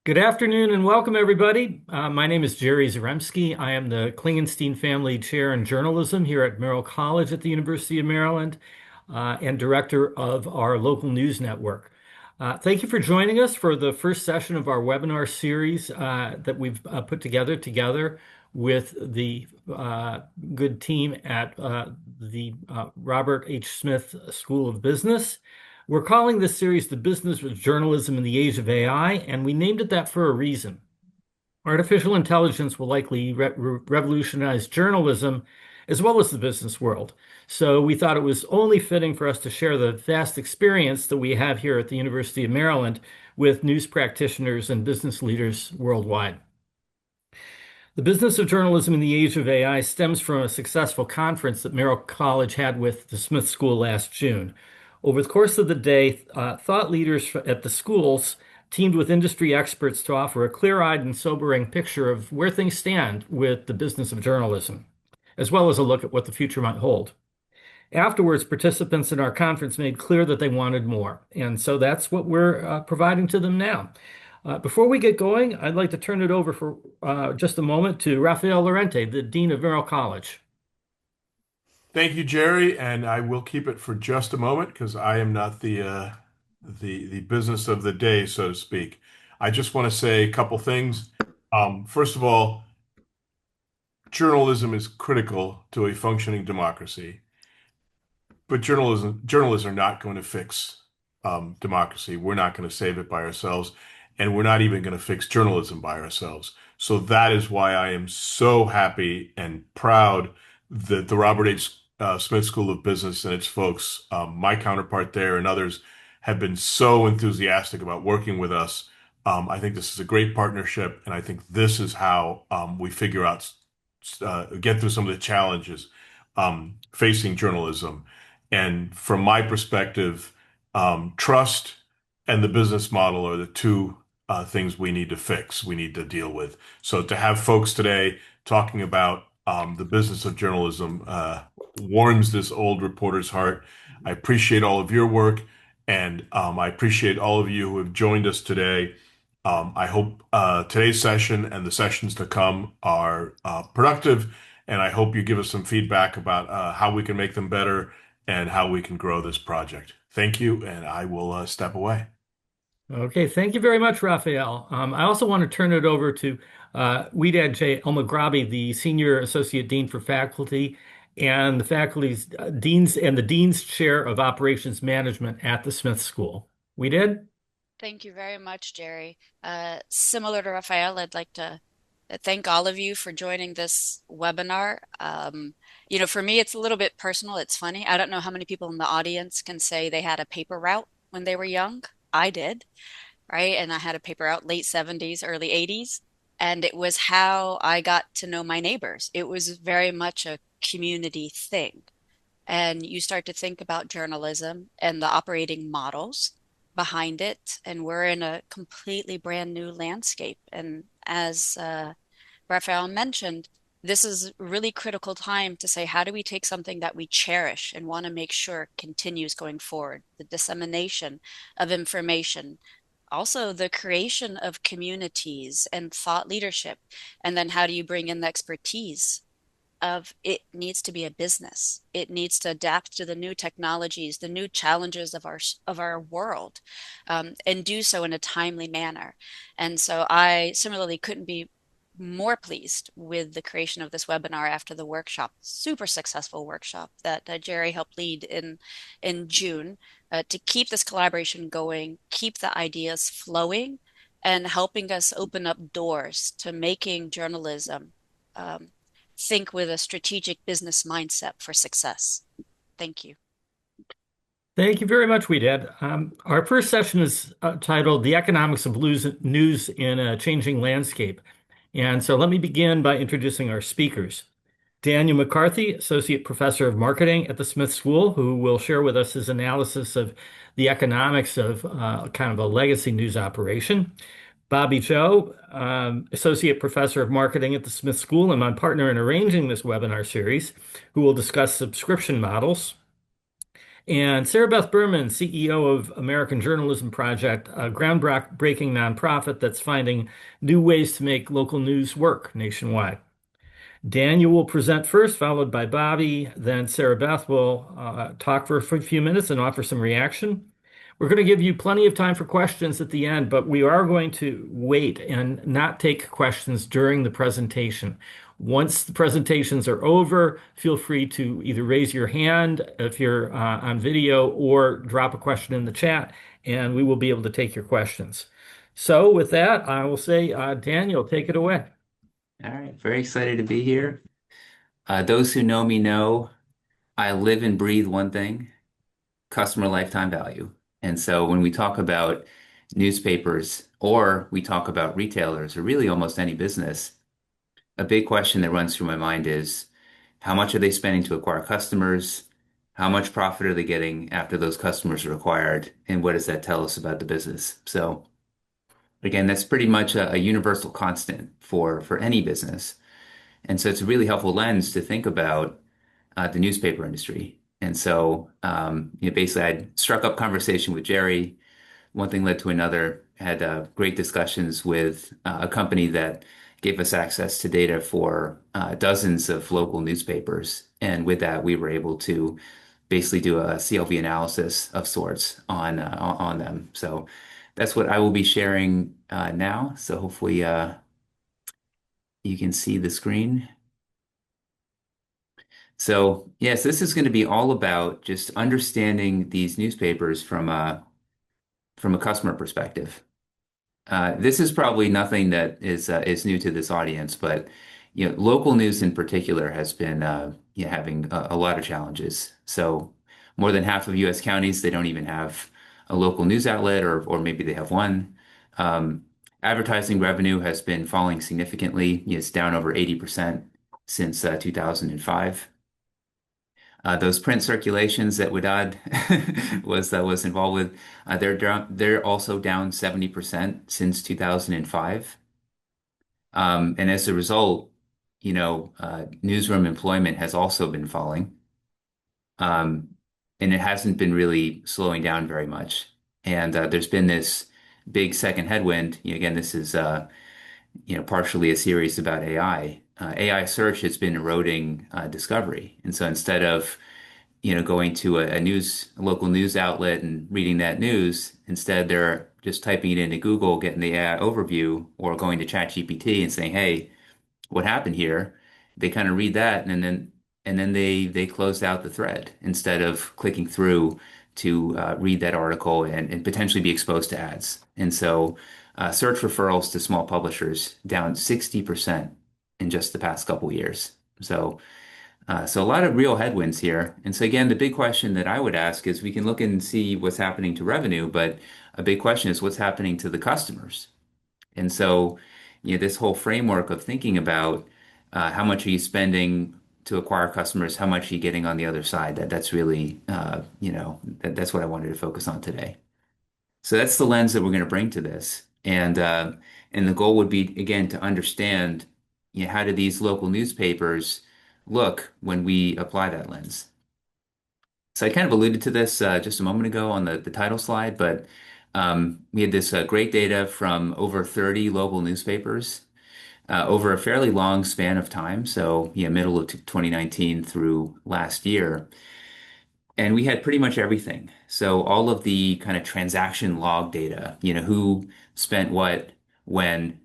Good afternoon and welcome, everybody. My name is Jerry Zaremski. I am the Klingenstein Family Chair in Journalism here at Merrill College at the University of Maryland and director of our local news network. Thank you for joining us for the first session of our webinar series that we've put together with the good team at the Robert H. Smith School of Business. We're calling this series The Business of Journalism in the Age of AI, and we named it that for a reason. Artificial intelligence will likely revolutionize journalism as well as the business world. So we thought it was only fitting for us to share the vast experience that we have here at the University of Maryland with news practitioners and business leaders worldwide. The business of journalism in the age of AI stems from a successful conference that Merrill College had with the Smith School last June. Over the course of the day, thought leaders at the schools teamed with industry experts to offer a clear-eyed and sobering picture of where things stand with the business of journalism, as well as a look at what the future might hold. Afterwards, participants in our conference made clear that they wanted more, and so that's what we're providing to them now. Before we get going, I'd like to turn it over for just a moment to Rafael Lorente, the Dean of Merrill College. Thank you, Jerry, and I will keep it for just a moment because I am not the business of the day, so to speak. I just want to say a couple things. First of all, journalism is critical to a functioning democracy, but journalists are not going to fix democracy. We're not going to save it by ourselves, and we're not even going to fix journalism by ourselves. So that is why I am so happy and proud that the Robert H. Smith School of Business and its folks, my counterpart there and others, have been so enthusiastic about working with us. I think this is a great partnership, and I think this is how we figure out, get through some of the challenges facing journalism. And from my perspective, trust and the business model are the two things we need to fix, we need to deal with. So to have folks today talking about the business of journalism warms this old reporter's heart. I appreciate all of your work, and I appreciate all of you who have joined us today. I hope today's session and the sessions to come are productive, and I hope you give us some feedback about how we can make them better and how we can grow this project. Thank you, and I will step away. Okay, thank you very much, Raphael. I also want to turn it over to Widad J. Elmagrabi, the Senior Associate Dean for Faculty and the faculty's deans and the Dean's Chair of Operations Management at the Smith School. Widad? Thank you very much, Jerry. Similar to Raphael, I'd like to thank all of you for joining this webinar. For me, it's a little bit personal. It's funny. I don't know how many people in the audience can say they had a paper route when they were young. I did, right? And I had a paper route late 70s, early 80s. And it was how I got to know my neighbors. It was very much a community thing. And you start to think about journalism and the operating models behind it. And we're in a completely brand new landscape. And as Raphael mentioned, this is a really critical time to say, how do we take something that we cherish and want to make sure continues going forward? The dissemination of information, also the creation of communities and thought leadership. And then how do you bring in the expertise of it needs to be a business. It needs to adapt to the new technologies, the new challenges of our world, and do so in a timely manner. And so I similarly couldn't be more pleased with the creation of this webinar after the workshop, super successful workshop that Jerry helped lead in June, to keep this collaboration going, keep the ideas flowing, and helping us open up doors to making journalism think with a strategic business mindset for success. Thank you. Thank you very much, Widad. Our first session is titled The Economics of News in a Changing Landscape. And so let me begin by introducing our speakers. Daniel McCarthy, Associate Professor of Marketing at the Smith School, who will share with us his analysis of the economics of kind of a legacy news operation. Bobby Joe, Associate Professor of Marketing at the Smith School and my partner in arranging this webinar series, who will discuss subscription models. And Sarah Beth Berman, CEO of American Journalism Project, a groundbreaking nonprofit that's finding new ways to make local news work nationwide. Daniel will present first, followed by Bobby. Then Sarah Beth will talk for a few minutes and offer some reaction. We're going to give you plenty of time for questions at the end, but we are going to wait and not take questions during the presentation. Once the presentations are over, feel free to either raise your hand if you're on video or drop a question in the chat, and we will be able to take your questions. So with that, I will say, Daniel, take it away. All right, very excited to be here. Those who know me know I live and breathe one thing, customer lifetime value. And so when we talk about newspapers or we talk about retailers or really almost any business, a big question that runs through my mind is how much are they spending to acquire customers? How much profit are they getting after those customers are acquired? And what does that tell us about the business? So again, that's pretty much a universal constant for any business. And so it's a really helpful lens to think about the newspaper industry. And so, basically, I struck up conversation with Jerry. One thing led to another. Had great discussions with a company that gave us access to data for dozens of local newspapers. And with that, we were able to basically do a CLV analysis of sorts on them. So that's what I will be sharing now. So hopefully, you can see the screen. So yes, this is going to be all about just understanding these newspapers from a customer perspective. This is probably nothing that is new to this audience, but local news in particular has been having a lot of challenges. So more than half of U.S. counties, they don't even have a local news outlet, or maybe they have one. Advertising revenue has been falling significantly. It's down over 80% since 2005. Those print circulations that Wadad was involved with, they're also down 70% since 2005. And as a result, newsroom employment has also been falling. Um, and it hasn't been really slowing down very much. And there's been this big second headwind. Again, this is partially a series about AI. AI search has been eroding discovery. And so instead of going to a local news outlet and reading that news. Instead, they're just typing it into Google, getting the AI overview, or going to ChatGPT and saying, "Hey, what happened here?" They kind of read that, and then they close out the thread instead of clicking through to read that article and potentially be exposed to ads. And so, search referrals to small publishers down 60% in just the past couple years. So a lot of real headwinds here. And so again, the big question that I would ask is we can look and see what's happening to revenue, but a big question is what's happening to the customers. And so, this whole framework of thinking about how much are you spending to acquire customers, how much are you getting on the other side, that's really, that's what I wanted to focus on today. So that's the lens that we're going to bring to this. And the goal would be, again, to understand, how do these local newspapers look when we apply that lens. So I kind of alluded to this just a moment ago on the title slide, but we had this great data from over 30 local newspapers over a fairly long span of time. So, middle of 2019 through last year. And we had pretty much everything. So all of the kind of transaction log data, who spent what, when,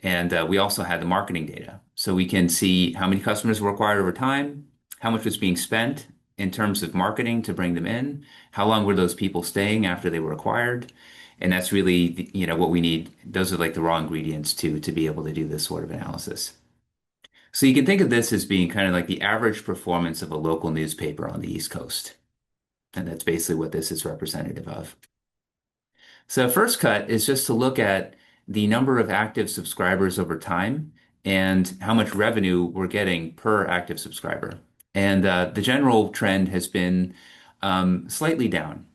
and we also had the marketing data. So we can see how many customers were acquired over time, how much was being spent in terms of marketing to bring them in, how long were those people staying after they were acquired. And that's really, what we need. Those are like the raw ingredients to be able to do this sort of analysis. So you can think of this as being kind of like the average performance of a local newspaper on the East Coast. And that's basically what this is representative of. So first cut is just to look at the number of active subscribers over time and how much revenue we're getting per active subscriber. And the general trend has been slightly down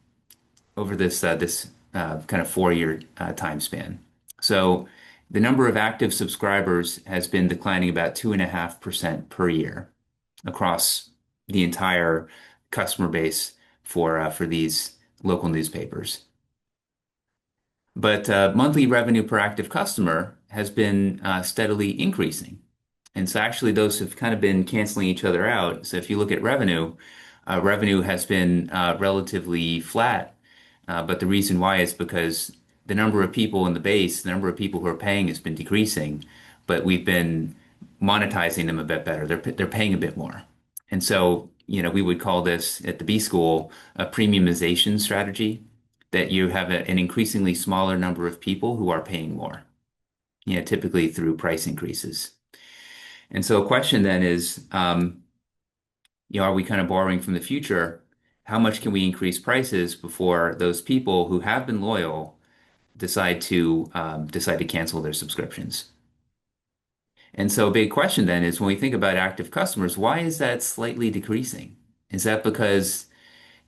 over this kind of 4-year time span. So the number of active subscribers has been declining about 2.5% per year across the entire customer base for these local newspapers. But monthly revenue per active customer has been steadily increasing. And so actually those have kind of been canceling each other out. So if you look at revenue, revenue has been relatively flat. But the reason why is because the number of people in the base, the number of people who are paying has been decreasing, but we've been monetizing them a bit better. They're paying a bit more. And so, we would call this at the B school a premiumization strategy, that you have an increasingly smaller number of people who are paying more, typically through price increases. And so a question then is, are we kind of borrowing from the future? How much can we increase prices before those people who have been loyal decide to cancel their subscriptions? And so a big question then is when we think about active customers, why is that slightly decreasing? Is that because,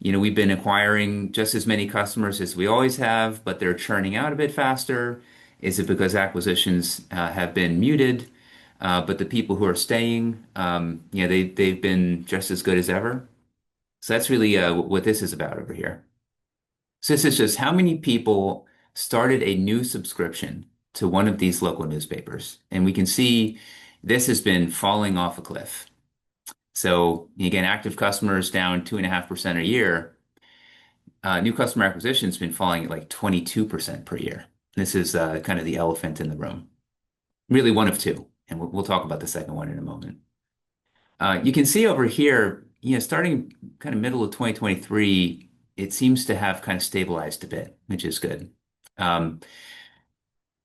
we've been acquiring just as many customers as we always have, but they're churning out a bit faster? Is it because acquisitions have been muted, but the people who are staying, they've been just as good as ever? So that's really what this is about over here. So this is just how many people started a new subscription to one of these local newspapers. And we can see this has been falling off a cliff. So again, active customers down 2.5% a year. New customer acquisition has been falling at like 22% per year. This is kind of the elephant in the room. Really one of two. And we'll talk about the second one in a moment. You can see over here, starting kind of middle of 2023, it seems to have kind of stabilized a bit, which is good.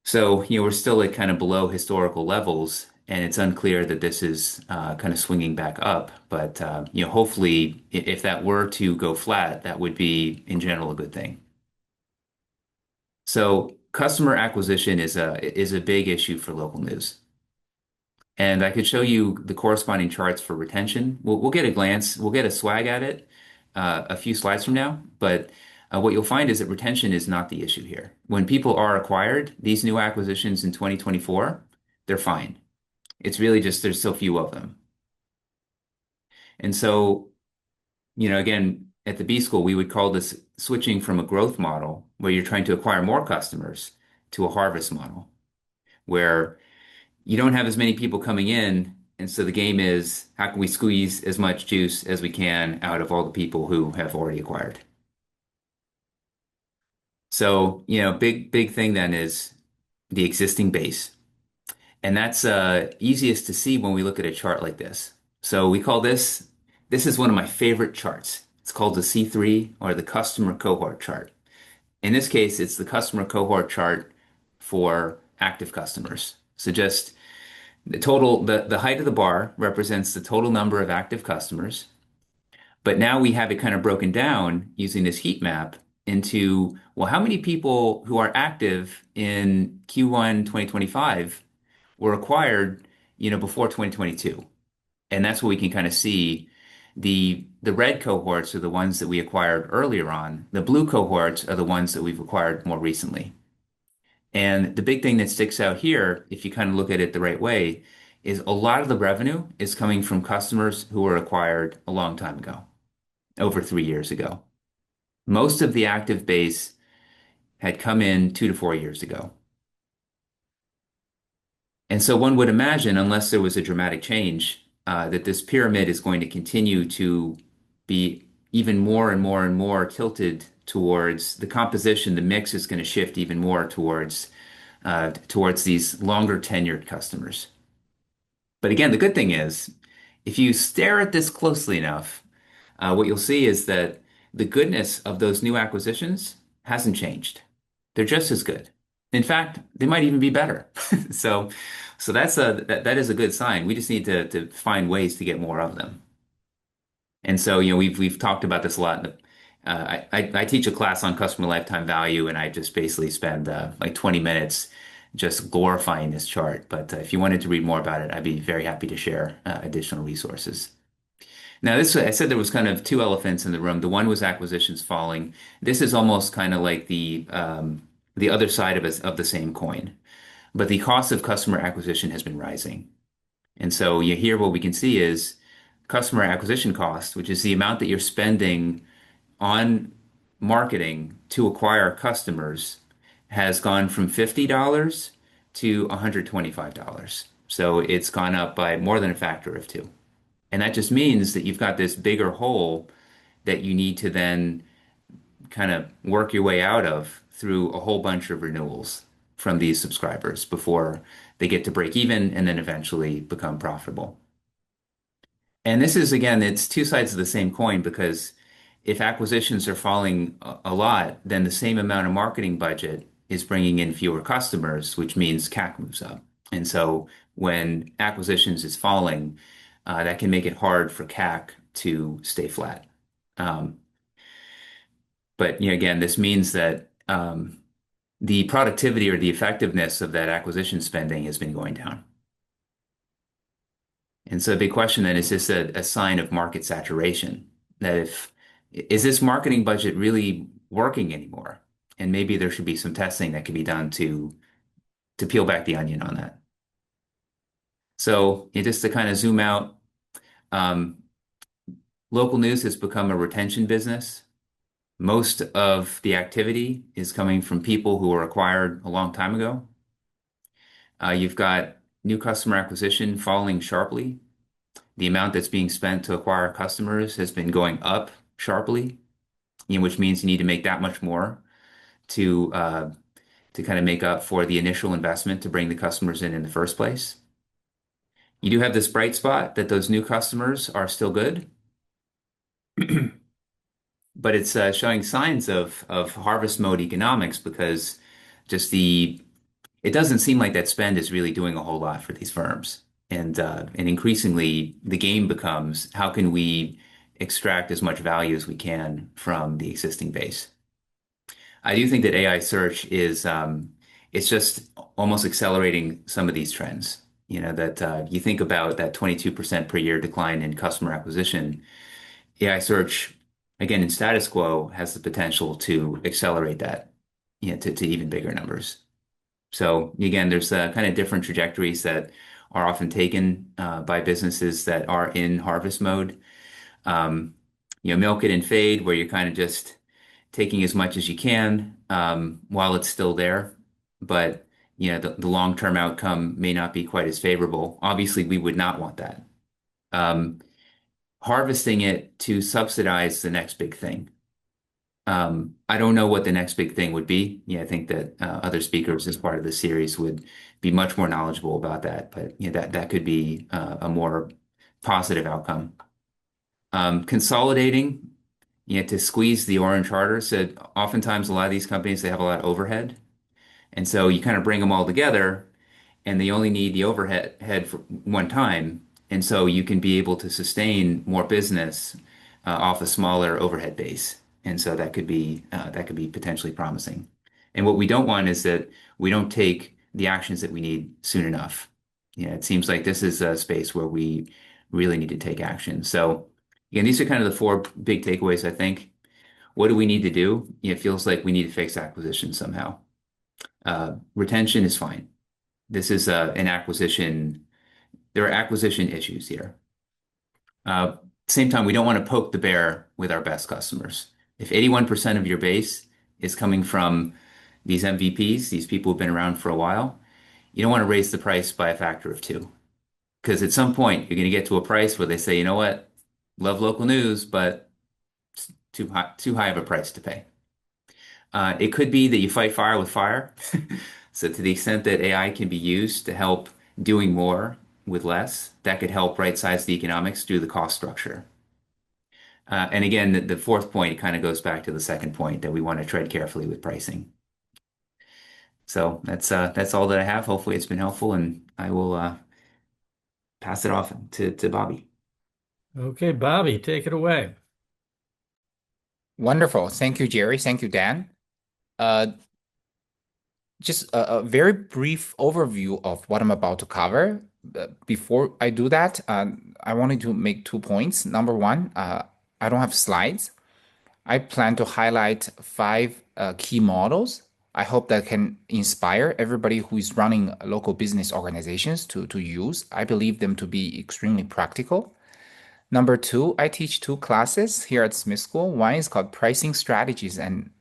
So, we're still at kind of below historical levels, and it's unclear that this is kind of swinging back up. But, hopefully, if that were to go flat, that would be, in general, a good thing. So, customer acquisition is a big issue for local news. And I could show you the corresponding charts for retention. We'll get a glance, we'll get a swag at it a few slides from now. But what you'll find is that retention is not the issue here. When people are acquired, these new acquisitions in 2024, they're fine. It's really just there's so few of them. And so, again, at the B school, we would call this switching from a growth model where you're trying to acquire more customers to a harvest model where you don't have as many people coming in. And so the game is how can we squeeze as much juice as we can out of all the people who have already acquired? So, big thing then is the existing base. And that's easiest to see when we look at a chart like this. So we call this is one of my favorite charts. It's called the C3 or the customer cohort chart. In this case, it's the customer cohort chart for active customers. So just the height of the bar represents the total number of active customers. But now we have it kind of broken down using this heat map into, well, how many people who are active in Q1 2025 were acquired, before 2022. And that's what we can kind of see. The red cohorts are the ones that we acquired earlier on. The blue cohorts are the ones that we've acquired more recently. And the big thing that sticks out here, if you kind of look at it the right way, is a lot of the revenue is coming from customers who were acquired a long time ago, over 3 years ago. Most of the active base had come in 2 to 4 years ago. And so one would imagine, unless there was a dramatic change, that this pyramid is going to continue to be even more and more and more tilted towards the composition. The mix is going to shift even more towards these longer tenured customers. But again, the good thing is, if you stare at this closely enough, what you'll see is that the goodness of those new acquisitions hasn't changed. They're just as good. In fact, they might even be better. So that is a good sign. We just need to find ways to get more of them. And so, we've talked about this a lot. I teach a class on customer lifetime value, and I just basically spend like 20 minutes just glorifying this chart. But if you wanted to read more about it, I'd be very happy to share additional resources. Now, I said there was kind of two elephants in the room. The one was acquisitions falling. This is almost kind of like the other side of the same coin. But the cost of customer acquisition has been rising. And so here what we can see is customer acquisition cost, which is the amount that you're spending on marketing to acquire customers has gone from $50 to $125. So it's gone up by more than a factor of two. And that just means that you've got this bigger hole that you need to then kind of work your way out of through a whole bunch of renewals from these subscribers before they get to break even and then eventually become profitable. And this is, again, it's two sides of the same coin because if acquisitions are falling a lot, then the same amount of marketing budget is bringing in fewer customers, which means CAC moves up. And so when acquisitions is falling, that can make it hard for CAC to stay flat. Um, but again, this means that the productivity or the effectiveness of that acquisition spending has been going down. And so the big question then is this a sign of market saturation? That if is this marketing budget really working anymore? And maybe there should be some testing that can be done to peel back the onion on that. So just to kind of zoom out, um, local news has become a retention business. Most of the activity is coming from people who were acquired a long time ago. You've got new customer acquisition falling sharply. The amount that's being spent to acquire customers has been going up sharply, which means you need to make that much more to kind of make up for the initial investment to bring the customers in the first place. You do have this bright spot that those new customers are still good, but it's showing signs of harvest mode economics because just it doesn't seem like that spend is really doing a whole lot for these firms. And increasingly, the game becomes how can we extract as much value as we can from the existing base. I do think that AI search is it's just almost accelerating some of these trends. That you think about that 22% per year decline in customer acquisition. AI search, again, in status quo, has the potential to accelerate that, to even bigger numbers. So again, there's kind of different trajectories that are often taken by businesses that are in harvest mode. Um, milk it and fade, where you're kind of just taking as much as you can while it's still there. But the long-term outcome may not be quite as favorable. Obviously, we would not want that. Um, harvesting it to subsidize the next big thing. I don't know what the next big thing would be. I think that other speakers as part of the series would be much more knowledgeable about that. But that could be a more positive outcome. Consolidating, to squeeze the orange harder. So oftentimes a lot of these companies, they have a lot of overhead. And so you kind of bring them all together and they only need the overhead for one time. And so you can be able to sustain more business off a smaller overhead base. And so that could be potentially promising. And what we don't want is that we don't take the actions that we need soon enough. It seems like this is a space where we really need to take action. So again, these are kind of the four big takeaways, I think. What do we need to do? It feels like we need to fix acquisition somehow. Retention is fine. This is an acquisition. There are acquisition issues here. Same time, we don't want to poke the bear with our best customers. If 81% of your base is coming from these MVPs, these people who've been around for a while, you don't want to raise the price by a factor of two. Because at some point, you're going to get to a price where they say, you know what, love local news, but it's too high of a price to pay. It could be that you fight fire with fire. So to the extent that AI can be used to help doing more with less, that could help right-size the economics through the cost structure. And again, the fourth point kind of goes back to the second point that we want to tread carefully with pricing. So that's all that I have. Hopefully it's been helpful, and I will pass it off to Bobby. Okay, Bobby, take it away. Wonderful. Thank you, Jerry. Thank you, Dan. Uh, just a very brief overview of what I'm about to cover. Before I do that, I wanted to make 2 points. Number one, I don't have slides. I plan to highlight five key models. I hope that can inspire everybody who is running local business organizations to use. I believe them to be extremely practical. Number two, I teach two classes here at Smith School. One is called Pricing Strategies and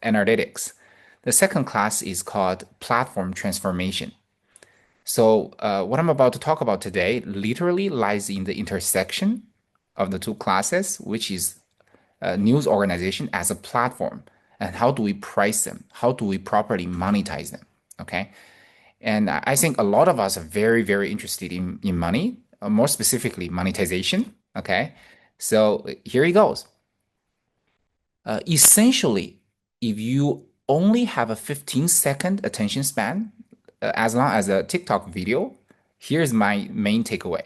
Analytics. The second class is called Platform Transformation. So, what I'm about to talk about today literally lies in the intersection of the two classes, which is news organization as a platform and how do we price them? How do we properly monetize them? Okay. And I think a lot of us are very, very interested in money, more specifically monetization. Okay. So here he goes. Essentially, if you only have a 15-second attention span, as long as a TikTok video, here's my main takeaway.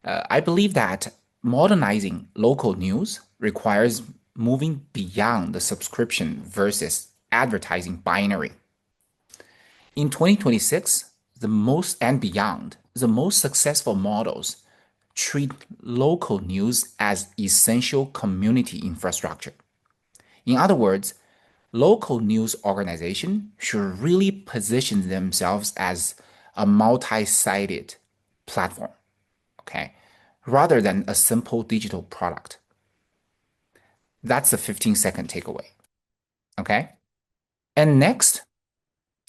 I believe that modernizing local news requires moving beyond the subscription versus advertising binary. In 2026, the most and beyond, the most successful models treat local news as essential community infrastructure. In other words, local news organizations should really position themselves as a multi-sided platform, okay, rather than a simple digital product. That's the 15-second takeaway, okay? And next,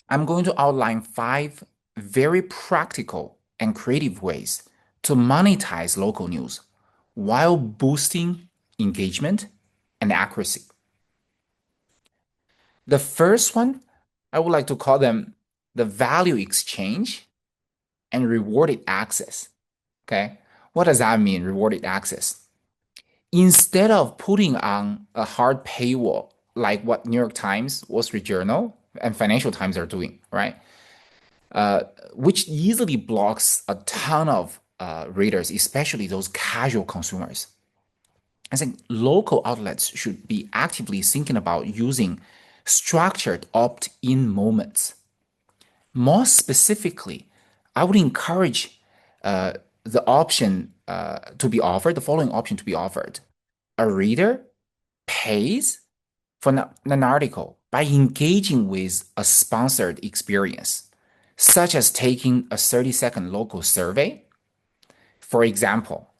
I'm going to outline 5 very practical and creative ways to monetize local news while boosting engagement and accuracy. The first one, I would like to call them the value exchange and rewarded access. Okay. What does that mean, rewarded access? Instead of putting on a hard paywall like what New York Times, Wall Street Journal, and Financial Times are doing, right? Which easily blocks a ton of readers, especially those casual consumers. I think local outlets should be actively thinking about using structured opt-in moments. More specifically, I would encourage the option to be offered, the following option to be offered. A reader pays for an article by engaging with a sponsored experience, such as taking a 30-second local survey. For example,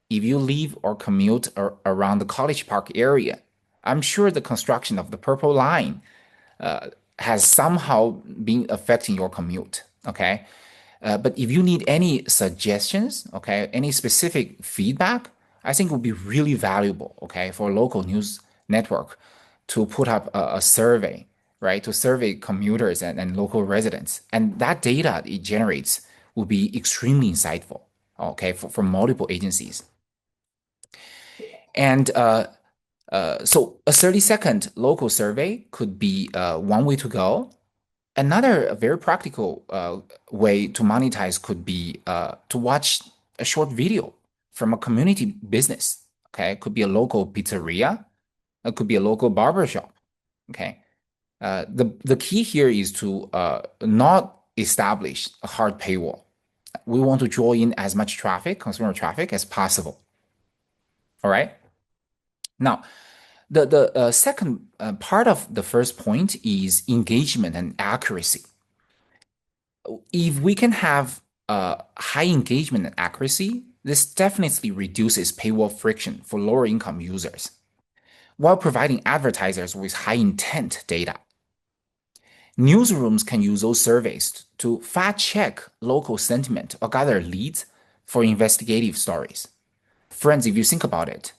if you live or commute around the College Park area, I'm sure the construction of the Purple Line has somehow been affecting your commute. Okay. But if you need any suggestions, okay, any specific feedback, I think it would be really valuable, okay, for a local news network to put up a survey, right, to survey commuters and local residents. And that data it generates will be extremely insightful, okay, for multiple agencies. And so a 30-second local survey could be one way to go. Another very practical way to monetize could be to watch a short video from a community business. Okay, it could be a local pizzeria, it could be a local barber shop. Okay, the key here is to not establish a hard paywall. We want to draw in as much traffic, consumer traffic, as possible. All right. Now, the second part of the first point is engagement and accuracy. If we can have high engagement and accuracy, this definitely reduces paywall friction for lower income users, while providing advertisers with high intent data. Newsrooms can use those surveys to fact check local sentiment or gather leads for investigative stories. Friends, if you think about it,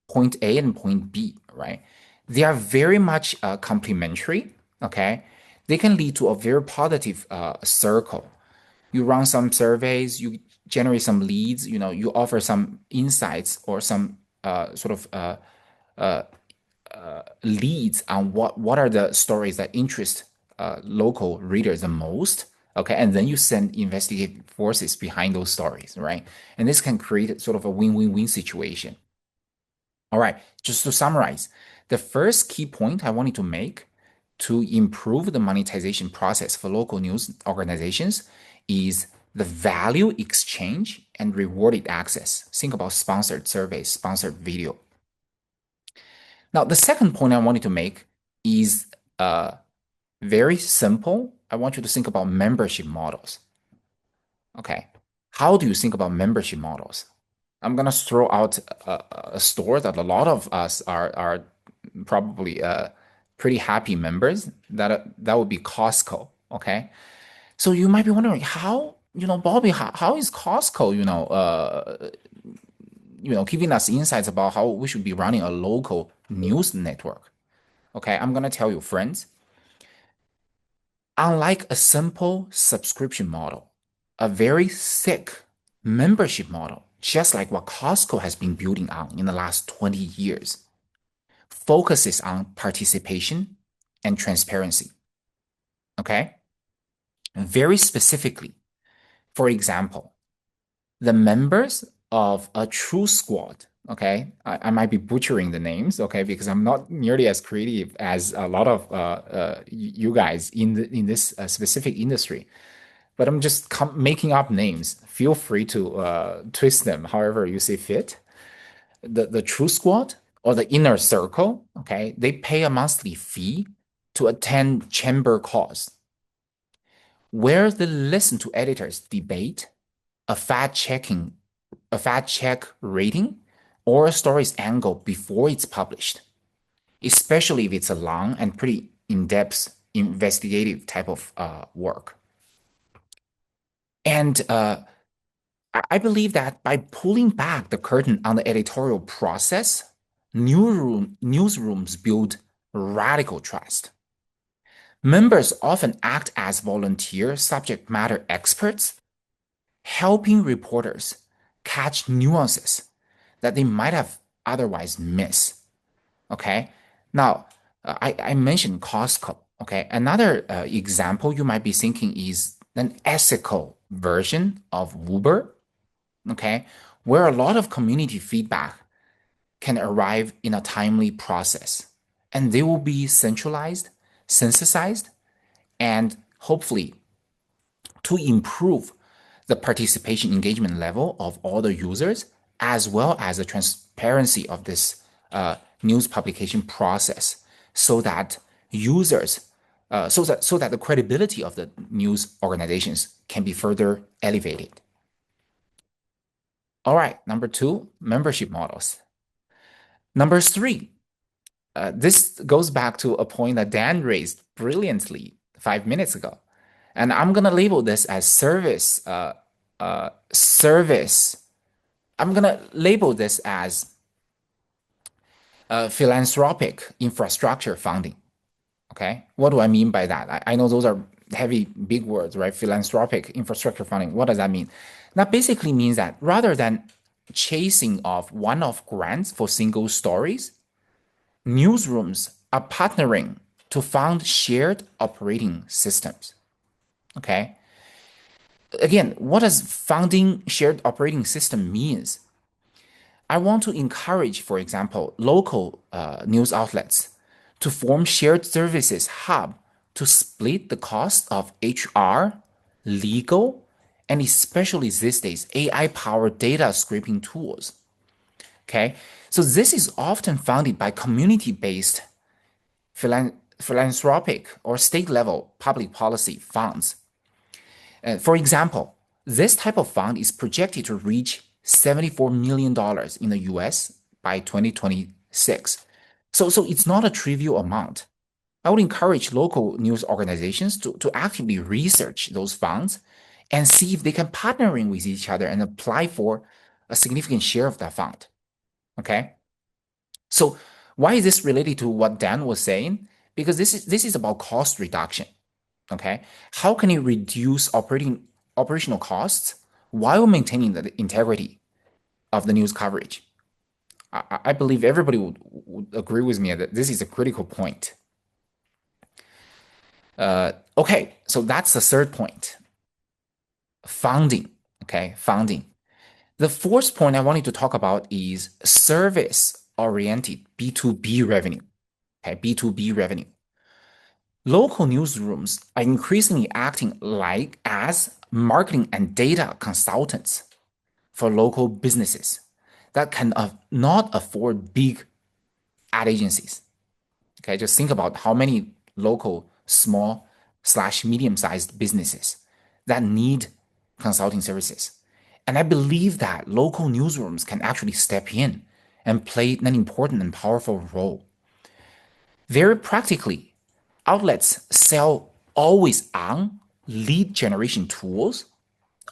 point A and point B, right? They are very much complementary, okay? They can lead to a very positive circle. You run some surveys, you generate some leads, you offer some insights or some leads on what are the stories that interest local readers the most. Okay, and then you send investigative forces behind those stories, right? And this can create sort of a win-win-win situation. All right, just to summarize, the first key point I wanted to make to improve the monetization process for local news organizations is the value exchange and rewarded access. Think about sponsored surveys, sponsored video. Now, the second point I wanted to make is very simple. I want you to think about membership models. Okay, how do you think about membership models? I'm gonna throw out a store that a lot of us are probably pretty happy members. That would be Costco. Okay, so you might be wondering how, Bobby, how is Costco, giving us insights about how we should be running a local news network. Okay, I'm gonna tell you, friends, unlike a simple subscription model, a very thick membership model, just like what Costco has been building on in the last 20 years, focuses on participation and transparency. Okay? Very specifically, for example, the members of a true squad. Okay, I might be butchering the names, okay, because I'm not nearly as creative as a lot of you guys in this specific industry. But I'm just making up names. Feel free to twist them however you see fit. The true squad or the inner circle, okay, they pay a monthly fee to attend chamber calls where they listen to editors debate a fact check rating or a story's angle before it's published, especially if it's a long and pretty in-depth investigative type of work. And I believe that by pulling back the curtain on the editorial process, newsrooms build radical trust. Members often act as volunteer subject matter experts, helping reporters catch nuances that they might have otherwise missed. Okay. Now, I mentioned Costco. Okay. Another example you might be thinking is an ethical version of Uber. Okay. Where a lot of community feedback can arrive in a timely process and they will be centralized, synthesized, and hopefully to improve the participation engagement level of all the users, as well as the transparency of this news publication process, so that users, so that the credibility of the news organizations can be further elevated. All right, number two, membership models. Number three, this goes back to a point that Dan raised brilliantly 5 minutes ago. And I'm going to label this as service. I'm going to label this as philanthropic infrastructure funding. Okay. What do I mean by that? I know those are heavy, big words, right? Philanthropic infrastructure funding. What does that mean? That basically means that rather than chasing off one-off grants for single stories, newsrooms are partnering to fund shared operating systems. Okay. Again, what does funding shared operating system means? I want to encourage, for example, local news outlets to form shared services hub to split the cost of HR, legal, and especially these days, AI-powered data scraping tools. Okay, so this is often funded by community-based philanthropic or state-level public policy funds. For example, this type of fund is projected to reach $74 million in the US by 2026. So it's not a trivial amount. I would encourage local news organizations to actively research those funds and see if they can partner in with each other and apply for a significant share of that fund. Okay? So why is this related to what Dan was saying? Because this is about cost reduction. Okay, how can it reduce operational costs while maintaining the integrity of the news coverage? I believe everybody would agree with me that this is a critical point. Okay, so that's the third point. Funding. Okay, funding. The fourth point I wanted to talk about is service-oriented B2B revenue. Okay, B2B revenue. Local newsrooms are increasingly acting like as marketing and data consultants for local businesses that can not afford big ad agencies. Okay, just think about how many local small/medium-sized businesses that need consulting services. And I believe that local newsrooms can actually step in and play an important and powerful role. Very practically, outlets sell always on lead generation tools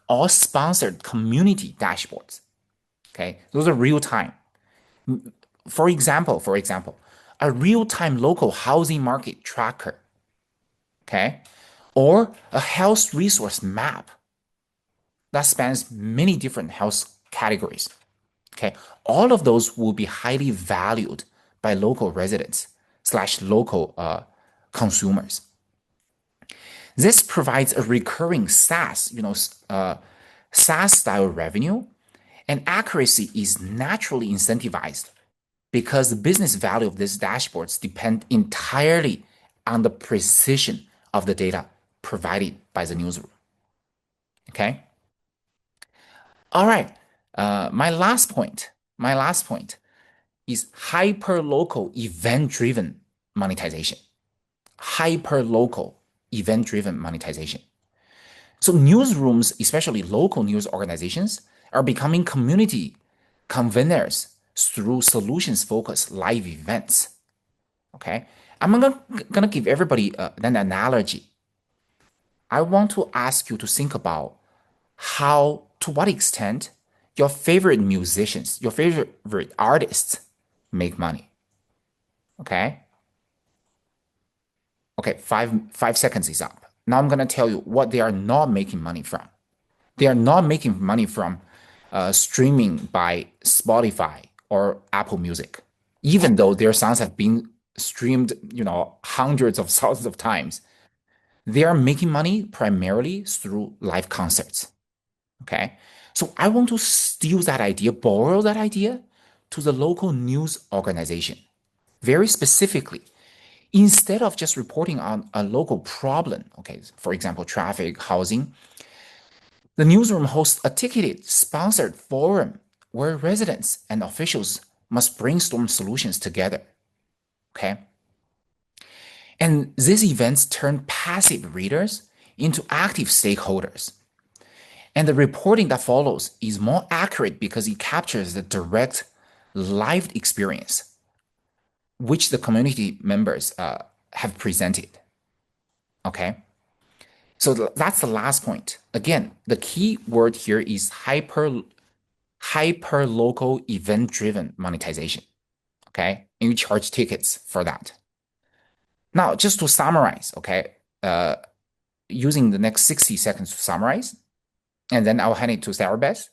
or sponsored community dashboards. Okay, those are real time. For example, a real time local housing market tracker. Okay, or a health resource map that spans many different health categories. Okay, all of those will be highly valued by local residents slash local consumers. This provides a recurring SaaS, SaaS style revenue, and accuracy is naturally incentivized because the business value of these dashboards depend entirely on the precision of the data provided by the newsroom. Okay. All right. My last point is hyper-local event-driven monetization. Hyper-local event-driven monetization. So newsrooms, especially local news organizations, are becoming community conveners through solutions-focused live events. Okay, I'm gonna give everybody an analogy. I want to ask you to think about to what extent your favorite musicians, your favorite artists make money. Okay. Okay, five seconds is up. Now I'm gonna tell you what they are not making money from. They are not making money from streaming by Spotify or Apple Music, even though their songs have been streamed, hundreds of thousands of times. They are making money primarily through live concerts. Okay. So I want to steal that idea, borrow that idea to the local news organization. Very specifically, instead of just reporting on a local problem, okay, for example, traffic, housing, the newsroom hosts a ticketed, sponsored forum where residents and officials must brainstorm solutions together. Okay. And these events turn passive readers into active stakeholders. And the reporting that follows is more accurate because it captures the direct lived experience which the community members have presented. Okay. So that's the last point. Again, the key word here is hyper local event driven monetization. Okay. And you charge tickets for that. Now, just to summarize, okay, using the next 60 seconds to summarize, and then I'll hand it to Sarah Beth.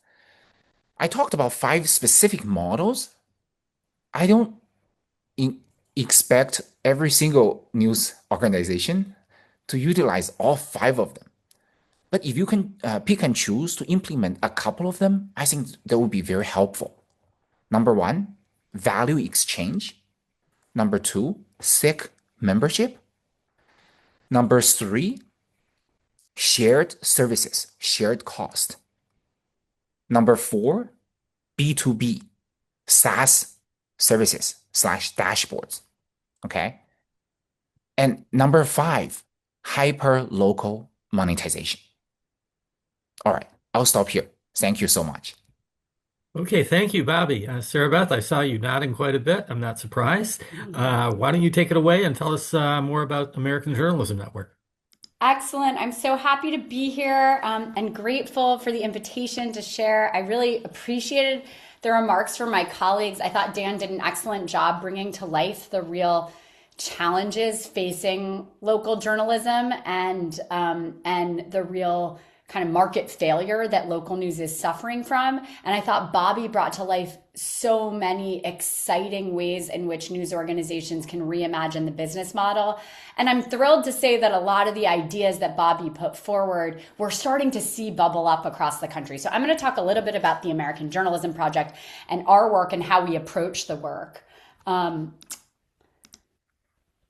I talked about 5 specific models. I don't expect every single news organization to utilize all 5 of them. But if you can pick and choose to implement a couple of them, I think that would be very helpful. Number 1, value exchange. Number 2, SIC membership. Number 3, shared services, shared cost. Number 4, B2B, SaaS services / dashboards. Okay. And number 5, hyper local monetization. All right, I'll stop here. Thank you so much. Okay, thank you, Bobby. Sarah Beth, I saw you nodding quite a bit. I'm not surprised. Why don't you take it away and tell us more about American Journalism Network? Excellent. I'm so happy to be here and grateful for the invitation to share. I really appreciated the remarks from my colleagues. I thought Dan did an excellent job bringing to life the real challenges facing local journalism and the real kind of market failure that local news is suffering from. And I thought Bobby brought to life so many exciting ways in which news organizations can reimagine the business model. And I'm thrilled to say that a lot of the ideas that Bobby put forward, we're starting to see bubble up across the country. So I'm going to talk a little bit about the American Journalism Project and our work and how we approach the work.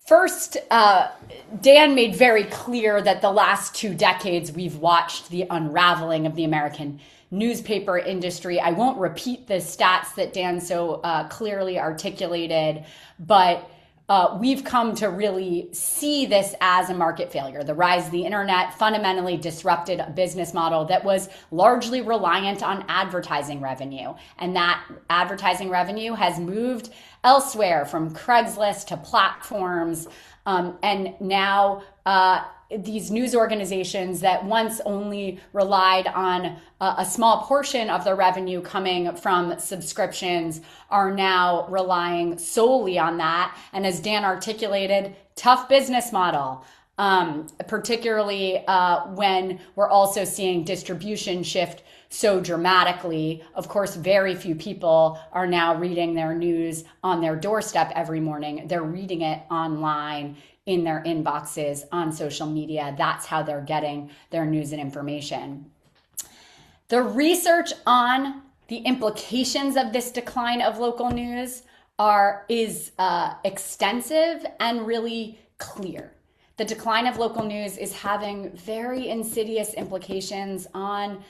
First, Dan made very clear that the last 2 decades we've watched the unraveling of the American newspaper industry. I won't repeat the stats that Dan so clearly articulated, but we've come to really see this as a market failure. The rise of the internet fundamentally disrupted a business model that was largely reliant on advertising revenue. And that advertising revenue has moved elsewhere from Craigslist to platforms. And now these news organizations that once only relied on a small portion of their revenue coming from subscriptions are now relying solely on that. And as Dan articulated, tough business model, particularly when we're also seeing distribution shift so dramatically. Of course, very few people are now reading their news on their doorstep every morning. They're reading it online in their inboxes on social media. That's how they're getting their news and information. The research on the implications of this decline of local news is extensive and really clear. The decline of local news is having very insidious implications on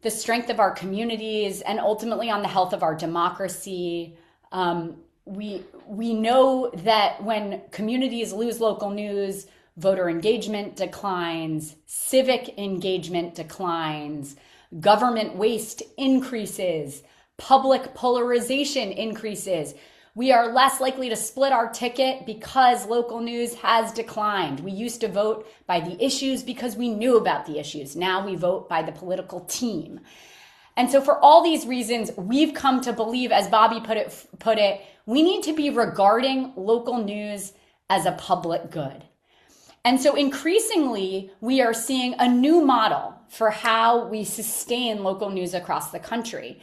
the strength of our communities and ultimately on the health of our democracy. We know that when communities lose local news, voter engagement declines, civic engagement declines, government waste increases, public polarization increases. We are less likely to split our ticket because local news has declined. We used to vote by the issues because we knew about the issues. Now we vote by the political team. And so for all these reasons, we've come to believe, as Bobby put it, we need to be regarding local news as a public good. And so increasingly, we are seeing a new model for how we sustain local news across the country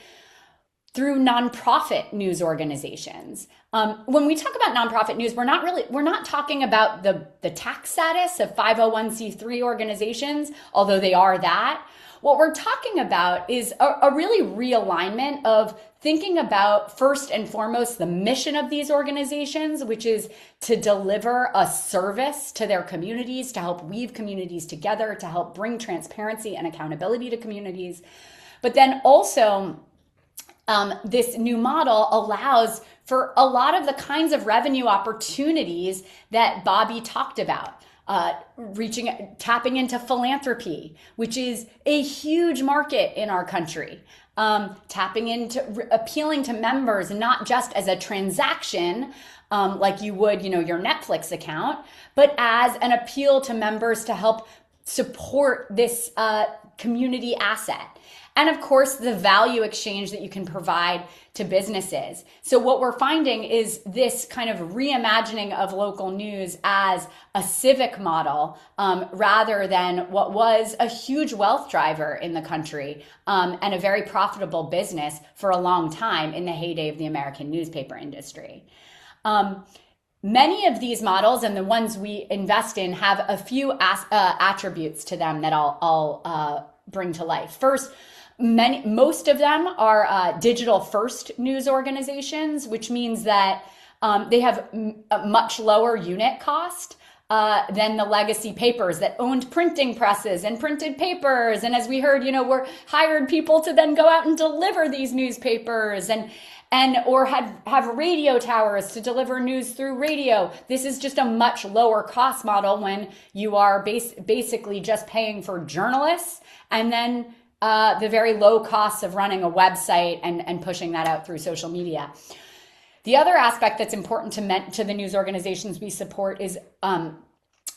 through nonprofit news organizations. When we talk about nonprofit news, we're not talking about the tax status of 501c3 organizations, although they are that. What we're talking about is a really realignment of thinking about, first and foremost, the mission of these organizations, which is to deliver a service to their communities, to help weave communities together, to help bring transparency and accountability to communities. But then also, this new model allows for a lot of the kinds of revenue opportunities that Bobby talked about. Tapping into philanthropy, which is a huge market in our country. Tapping into appealing to members, not just as a transaction, like you would, your Netflix account, but as an appeal to members to help support this community asset. And of course, the value exchange that you can provide to businesses. So what we're finding is this kind of reimagining of local news as a civic model, rather than what was a huge wealth driver in the country, and a very profitable business for a long time in the heyday of the American newspaper industry. Many of these models and the ones we invest in have a few attributes to them that I'll bring to life. First, most of them are digital first news organizations, which means that they have a much lower unit cost than the legacy papers that owned printing presses and printed papers. And as we heard, we're hired people to then go out and deliver these newspapers or have radio towers to deliver news through radio. This is just a much lower cost model when you are basically just paying for journalists and then the very low costs of running a website and pushing that out through social media. The other aspect that's important to the news organizations we support is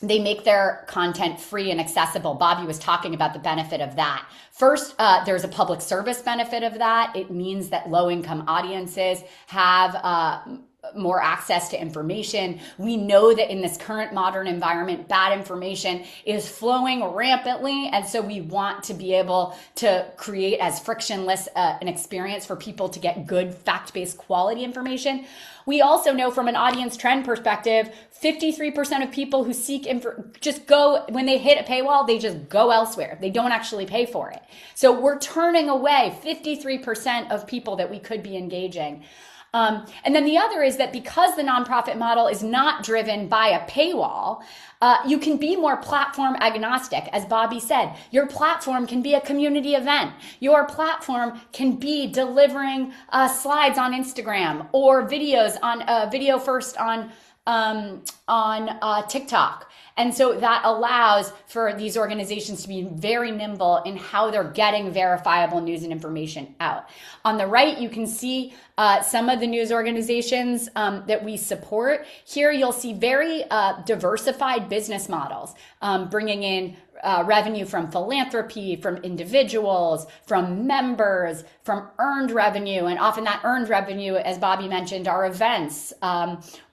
they make their content free and accessible. Bobby was talking about the benefit of that. First, there's a public service benefit of that. It means that low-income audiences have more access to information. We know that in this current modern environment, bad information is flowing rampantly. And so we want to be able to create as frictionless an experience for people to get good fact-based quality information. We also know from an audience trend perspective, 53% of people who seek just go, when they hit a paywall, they just go elsewhere. They don't actually pay for it. So we're turning away 53% of people that we could be engaging. And then the other is that because the nonprofit model is not driven by a paywall, you can be more platform agnostic. As Bobby said, your platform can be a community event. Your platform can be delivering slides on Instagram or videos on video first on TikTok. And so that allows for these organizations to be very nimble in how they're getting verifiable news and information out. On the right, you can see some of the news organizations that we support. Here, you'll see very diversified business models, bringing in revenue from philanthropy, from individuals, from members, from earned revenue. And often that earned revenue, as Bobby mentioned, are events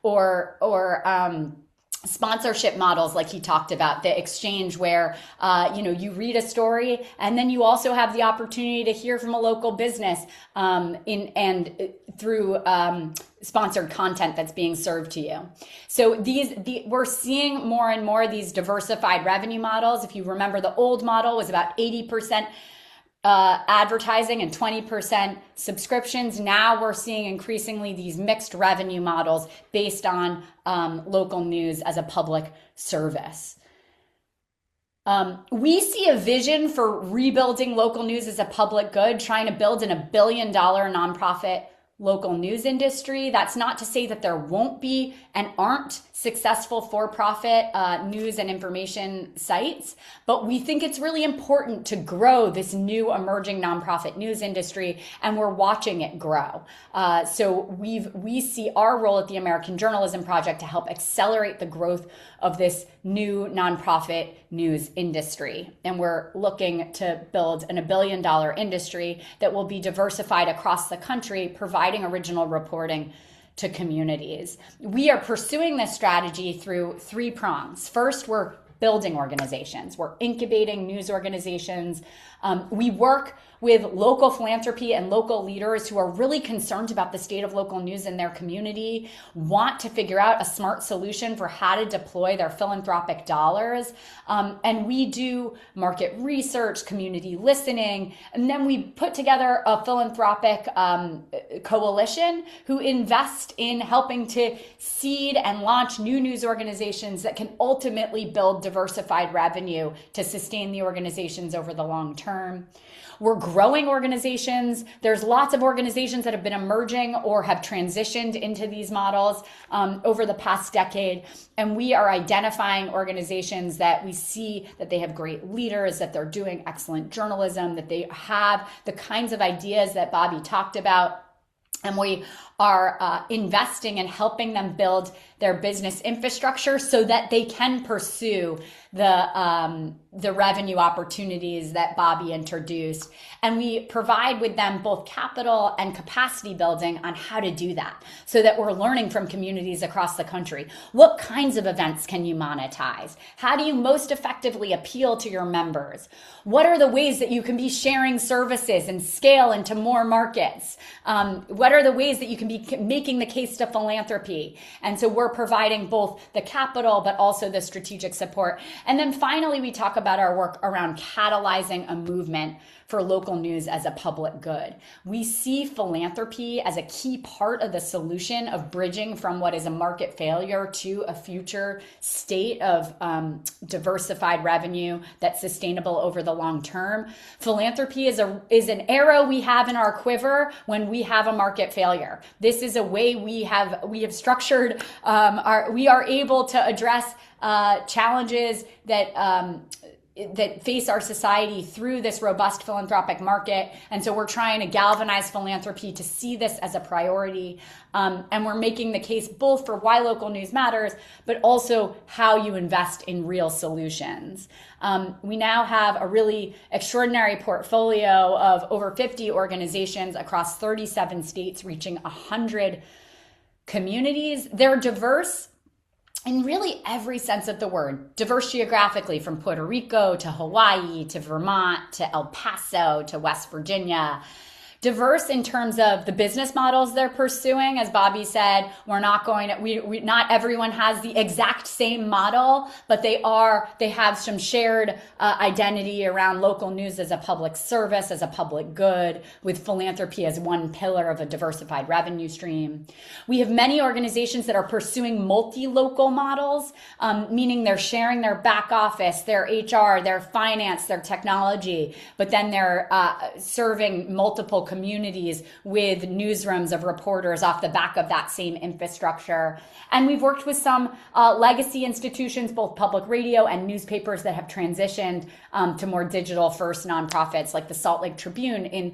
or sponsorship models like he talked about, the exchange where you read a story and then you also have the opportunity to hear from a local business through sponsored content that's being served to you. So we're seeing more and more these diversified revenue models. If you remember, the old model was about 80% advertising and 20% subscriptions. Now we're seeing increasingly these mixed revenue models based on local news as a public service. We see a vision for rebuilding local news as a public good, trying to build in $1 billion nonprofit local news industry. That's not to say that there won't be and aren't successful for-profit news and information sites, but we think it's really important to grow this new emerging nonprofit news industry, and we're watching it grow. So we see our role at the American Journalism Project to help accelerate the growth of this new nonprofit news industry. And we're looking to build an $1 billion industry that will be diversified across the country, providing original reporting to communities. We are pursuing this strategy through 3 prongs. First, we're building organizations. We're incubating news organizations. We work with local philanthropy and local leaders who are really concerned about the state of local news in their community, want to figure out a smart solution for how to deploy their philanthropic dollars. And we do market research, community listening, and then we put together a philanthropic coalition who invest in helping to seed and launch new news organizations that can ultimately build diversified revenue to sustain the organizations over the long term. We're growing organizations. There's lots of organizations that have been emerging or have transitioned into these models over the past decade. And we are identifying organizations that we see that they have great leaders, that they're doing excellent journalism, that they have the kinds of ideas that Bobby talked about. And we are investing in helping them build their business infrastructure so that they can pursue the revenue opportunities that Bobby introduced. And we provide with them both capital and capacity building on how to do that, so that we're learning from communities across the country. What kinds of events can you monetize? How do you most effectively appeal to your members? What are the ways that you can be sharing services and scale into more markets? What are the ways that you can be making the case to philanthropy? And so we're providing both the capital, but also the strategic support. And then finally, we talk about our work around catalyzing a movement for local news as a public good. We see philanthropy as a key part of the solution of bridging from what is a market failure to a future state of diversified revenue that's sustainable over the long term. Philanthropy is an arrow we have in our quiver when we have a market failure. This is a way we have structured we are able to address challenges that face our society through this robust philanthropic market. And so we're trying to galvanize philanthropy to see this as a priority. And we're making the case both for why local news matters, but also how you invest in real solutions. We now have a really extraordinary portfolio of over 50 organizations across 37 states, reaching 100 communities. They're diverse in really every sense of the word, diverse geographically from Puerto Rico to Hawaii to Vermont to El Paso to West Virginia. Diverse in terms of the business models they're pursuing. As Bobby said, not everyone has the exact same model, but they have some shared identity around local news as a public service, as a public good, with philanthropy as one pillar of a diversified revenue stream. We have many organizations that are pursuing multi-local models, meaning they're sharing their back office, their HR, their finance, their technology, but then they're serving multiple communities with newsrooms of reporters off the back of that same infrastructure. And we've worked with some legacy institutions, both public radio and newspapers that have transitioned to more digital first nonprofits, like the Salt Lake Tribune in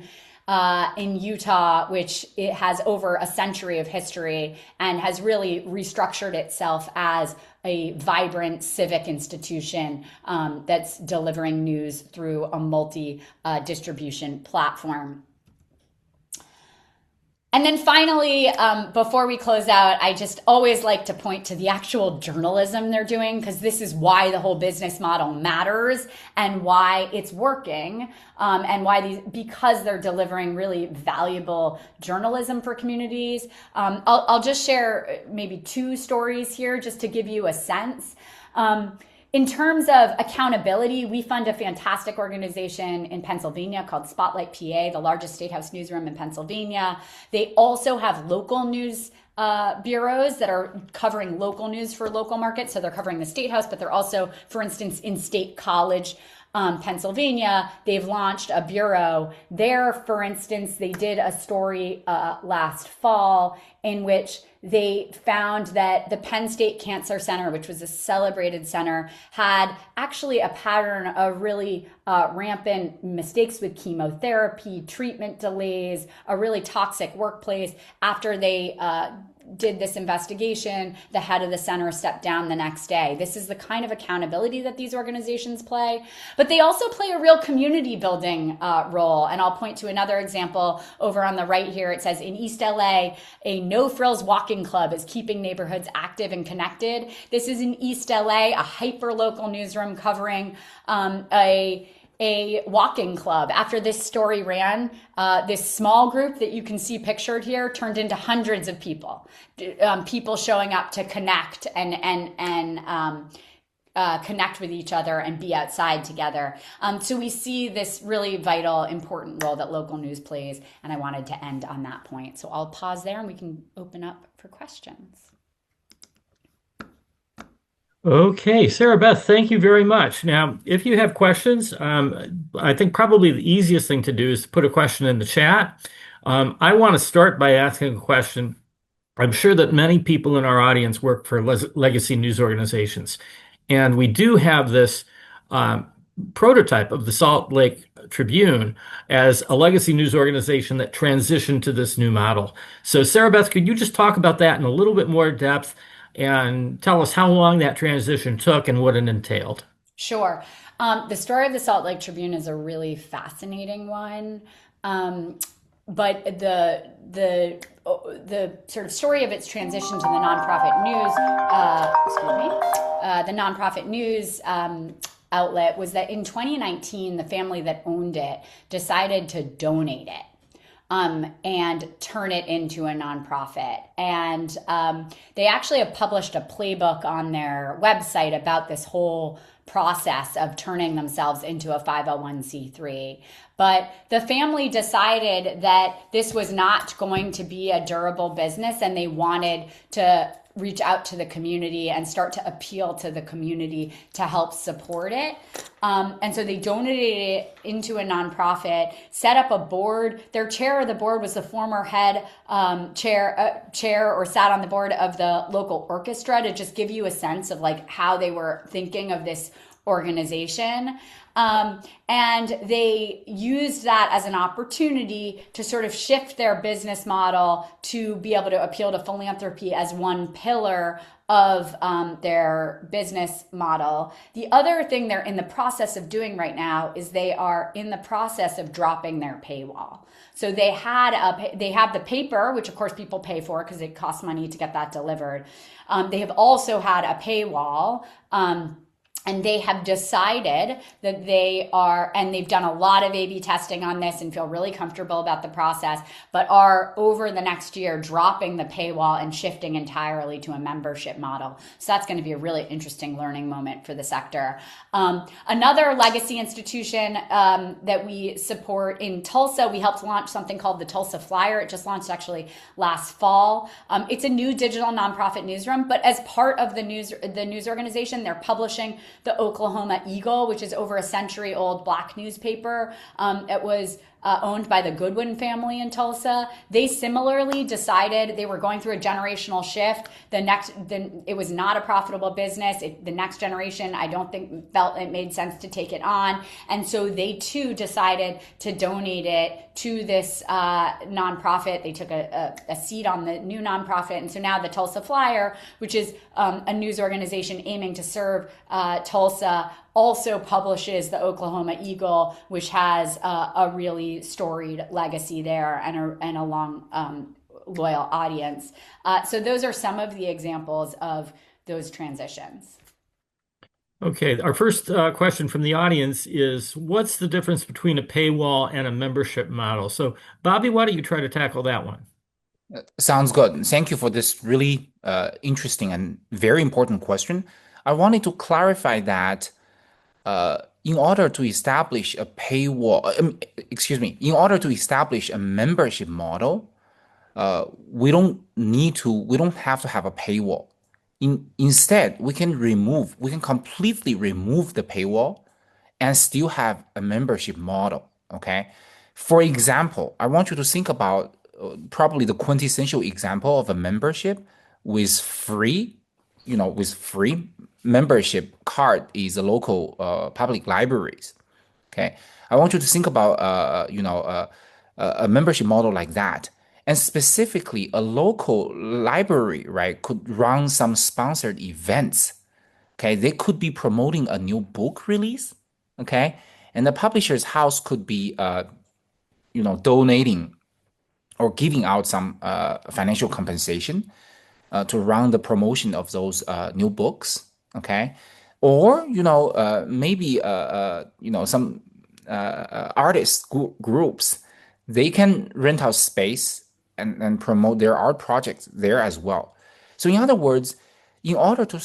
Utah, which it has over a century of history and has really restructured itself as a vibrant civic institution that's delivering news through a multi-distribution platform. And then finally, before we close out, I just always like to point to the actual journalism they're doing, because this is why the whole business model matters and why it's working, and why because they're delivering really valuable journalism for communities. I'll just share maybe 2 stories here just to give you a sense. In terms of accountability, we fund a fantastic organization in Pennsylvania called Spotlight PA, the largest statehouse newsroom in Pennsylvania. They also have local news bureaus that are covering local news for local markets. So they're covering the statehouse, but they're also, for instance, in State College, Pennsylvania, they've launched a bureau there. For instance, they did a story last fall in which they found that the Penn State Cancer Center, which was a celebrated center, had actually a pattern of really rampant mistakes with chemotherapy, treatment delays, a really toxic workplace. After they did this investigation, the head of the center stepped down the next day. This is the kind of accountability that these organizations play, but they also play a real community building role. And I'll point to another example over on the right here. It says in East LA, a no frills walking club is keeping neighborhoods active and connected. This is in East LA, a hyper local newsroom covering a walking club. After this story ran, this small group that you can see pictured here turned into hundreds of people, people showing up to connect and connect with each other and be outside together. So we see this really vital, important role that local news plays, and I wanted to end on that point. So I'll pause there and we can open up for questions. Okay, Sarah Beth, thank you very much. Now, if you have questions, I think probably the easiest thing to do is to put a question in the chat. I want to start by asking a question. I'm sure that many people in our audience work for legacy news organizations, and we do have this prototype of the Salt Lake Tribune as a legacy news organization that transitioned to this new model. So, Sarah Beth, could you just talk about that in a little bit more depth and tell us how long that transition took and what it entailed? Sure. The story of the Salt Lake Tribune is a really fascinating one. But the sort of story of its transition to the nonprofit news, outlet was that in 2019, the family that owned it decided to donate it. And turn it into a nonprofit. And they actually have published a playbook on their website about this whole process of turning themselves into a 501c3. But the family decided that this was not going to be a durable business, and they wanted to reach out to the community and start to appeal to the community to help support it. And so they donated it into a nonprofit, set up a board. Their chair of the board was the former head chair or sat on the board of the local orchestra, to just give you a sense of like how they were thinking of this organization. And they used that as an opportunity to sort of shift their business model to be able to appeal to philanthropy as one pillar of their business model. The other thing they're in the process of doing right now is they are in the process of dropping their paywall. So they have the paper, which of course people pay for because it costs money to get that delivered. They have also had a paywall. And they have decided that they've done a lot of A/B testing on this and feel really comfortable about the process, but are over the next year dropping the paywall and shifting entirely to a membership model. So that's going to be a really interesting learning moment for the sector. Another legacy institution that we support in Tulsa, we helped launch something called the Tulsa Flyer. It just launched actually last fall. It's a new digital nonprofit newsroom, but as part of the news organization, they're publishing the Oklahoma Eagle, which is over a century old black newspaper. It was owned by the Goodwin family in Tulsa. They similarly decided they were going through a generational shift. It was not a profitable business. The next generation, I don't think, felt it made sense to take it on, and so they too decided to donate it to this nonprofit. They took a seat on the new nonprofit, and so now the Tulsa Flyer, which is a news organization aiming to serve Tulsa, also publishes the Oklahoma Eagle, which has a really storied legacy there and a long, loyal audience. So those are some of the examples of those transitions. Okay, our first question from the audience is, what's the difference between a paywall and a membership model? So, Bobby, why don't you try to tackle that one? Sounds good. Thank you for this really interesting and very important question. I wanted to clarify that in order to establish a paywall, in order to establish a membership model, we don't have to have a paywall. Instead, we can completely remove the paywall and still have a membership model. Okay. For example, I want you to think about probably the quintessential example of a membership with free, with free membership card is the local public libraries. Okay, I want you to think about a membership model like that, and specifically a local library, right, could run some sponsored events. Okay, they could be promoting a new book release. Okay, and the publisher's house could be donating or giving out some financial compensation to run the promotion of those new books. Okay, or maybe some artist groups, they can rent out space and promote their art projects there as well. So in other words, in order to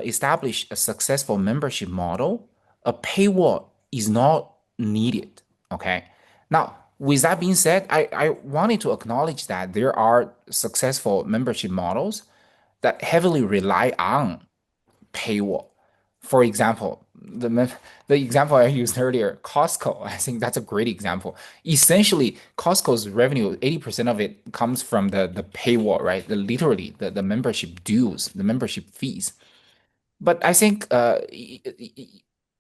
establish a successful membership model, a paywall is not needed. Okay. Now, with that being said, I wanted to acknowledge that there are successful membership models that heavily rely on paywall. For example, the example I used earlier, Costco, I think that's a great example. Essentially, Costco's revenue, 80% of it comes from the paywall, right? Literally, the membership dues, the membership fees. But I think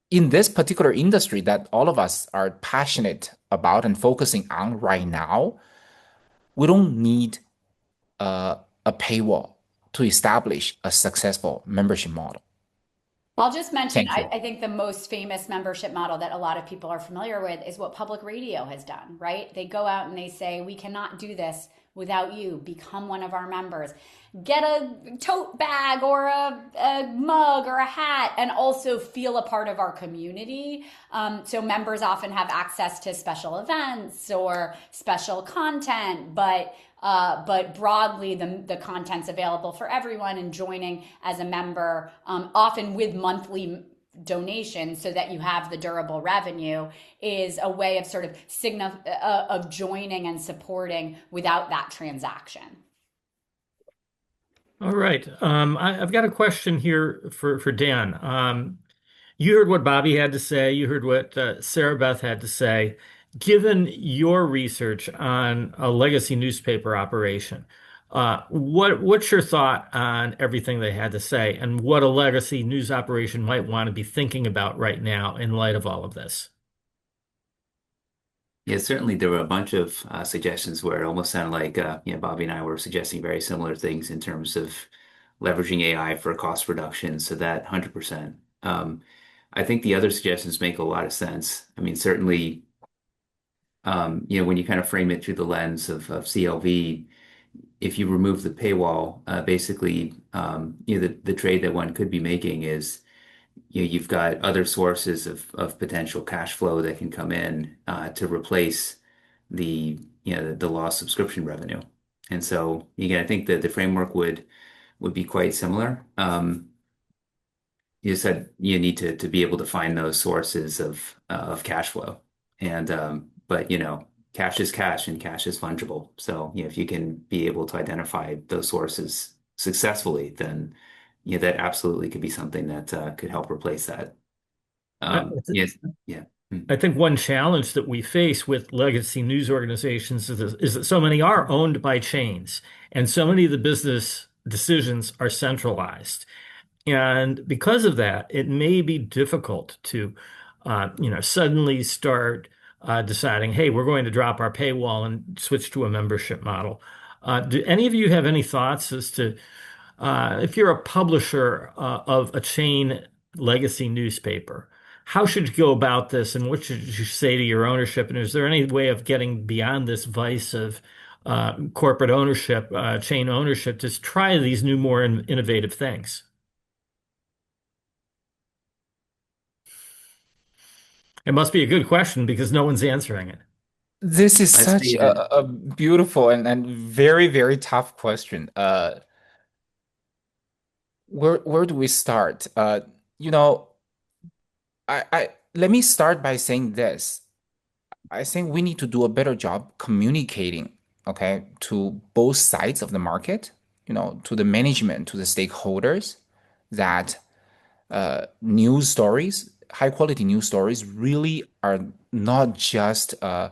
in this particular industry that all of us are passionate about and focusing on right now, we don't need a paywall to establish a successful membership model. I'll just mention, Thank you. I think the most famous membership model that a lot of people are familiar with is what public radio has done, right? They go out and they say, we cannot do this without you. Become one of our members. Get a tote bag or a mug or a hat and also feel a part of our community. So members often have access to special events or special content, but broadly the content's available for everyone, and joining as a member, often with monthly donations so that you have the durable revenue, is a way of sort of of joining and supporting without that transaction. All right. I've got a question here for Dan. You heard what Bobby had to say. You heard what Sarah Beth had to say. Given your research on a legacy newspaper operation, what's your thought on everything they had to say, and what a legacy news operation might want to be thinking about right now in light of all of this? Yeah, certainly there were a bunch of suggestions where it almost sounded like Bobby and I were suggesting very similar things in terms of leveraging AI for cost reduction. So that 100%. I think the other suggestions make a lot of sense. I mean, certainly, when you kind of frame it through the lens of CLV, if you remove the paywall, basically, the trade that one could be making is, you've got other sources of potential cash flow that can come in to replace the lost subscription revenue. And so again, I think that the framework would be quite similar. You said you need to be able to find those sources of cash flow, but cash is cash and cash is fungible. So if you can be able to identify those sources successfully, then that absolutely could be something that could help replace that. Yes, yeah. Mm. I think one challenge that we face with legacy news organizations is that so many are owned by chains, and so many of the business decisions are centralized. And because of that, it may be difficult to, suddenly start deciding, hey, we're going to drop our paywall and switch to a membership model. Do any of you have any thoughts as to if you're a publisher of a chain legacy newspaper, how should you go about this, and what should you say to your ownership? And is there any way of getting beyond this vice of corporate ownership, chain ownership, to try these new, more innovative things? It must be a good question because no one's answering it. This is I'd such say that a beautiful and very, very tough question. Where do we start? You know, I let me start by saying this. I think we need to do a better job communicating, okay, to both sides of the market, to the management, to the stakeholders, that news stories, high quality news stories, really are not just a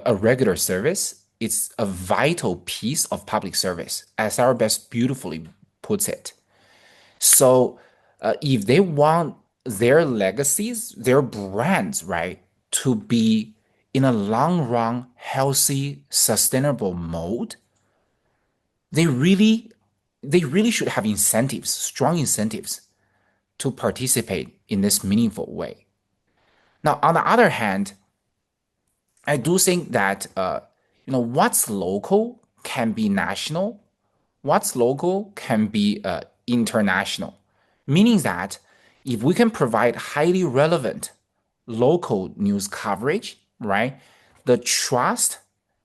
regular service. It's a vital piece of public service, as our best beautifully puts it. So, if they want their legacies, their brands, right, to be in a long run, healthy, sustainable mode, they really, they really should have incentives, strong incentives to participate in this meaningful way. Now, on the other hand, I do think that what's local can be national, what's local can be international, meaning that if we can provide highly relevant local news coverage, right, the trust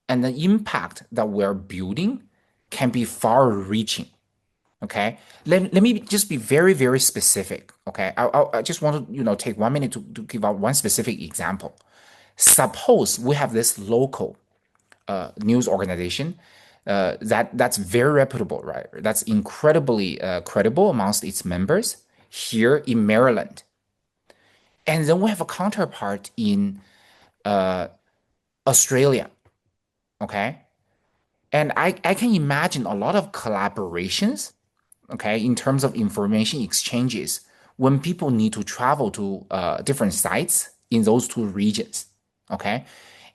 and the impact that we're building can be far reaching. Okay, let me just be very, very specific. Okay, I just want to take 1 minute to give out one specific example. Suppose we have this local news organization that's very reputable, right? That's incredibly credible amongst its members here in Maryland. And then we have a counterpart in Australia, okay? And I can imagine a lot of collaborations, okay, in terms of information exchanges when people need to travel to different sites in those two regions, okay?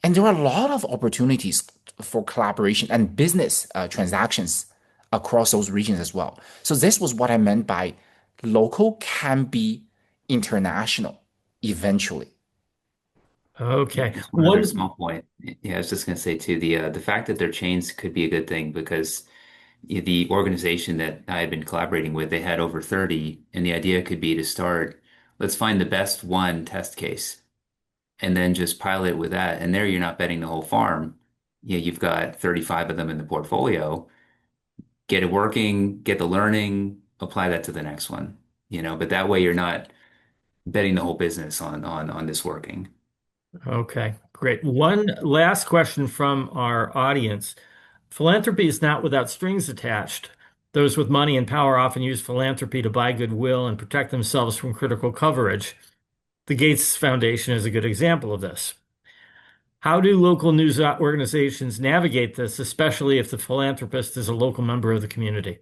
And there are a lot of opportunities for collaboration and business transactions across those regions as well. So this was what I meant by local can be international eventually. Okay. Just one other One, small point. Yeah, I was just going to say too, the fact that their chains could be a good thing because the organization that I had been collaborating with, they had over 30, and the idea could be to start, let's find the best one test case and then just pilot with that. And there you're not betting the whole farm. You've got 35 of them in the portfolio. Get it working, get the learning, apply that to the next one. But that way you're not betting the whole business on this working. okay, great. One last question from our audience. Philanthropy is not without strings attached. Those with money and power often use philanthropy to buy goodwill and protect themselves from critical coverage. The Gates Foundation is a good example of this. How do local news organizations navigate this, especially if the philanthropist is a local member of the community?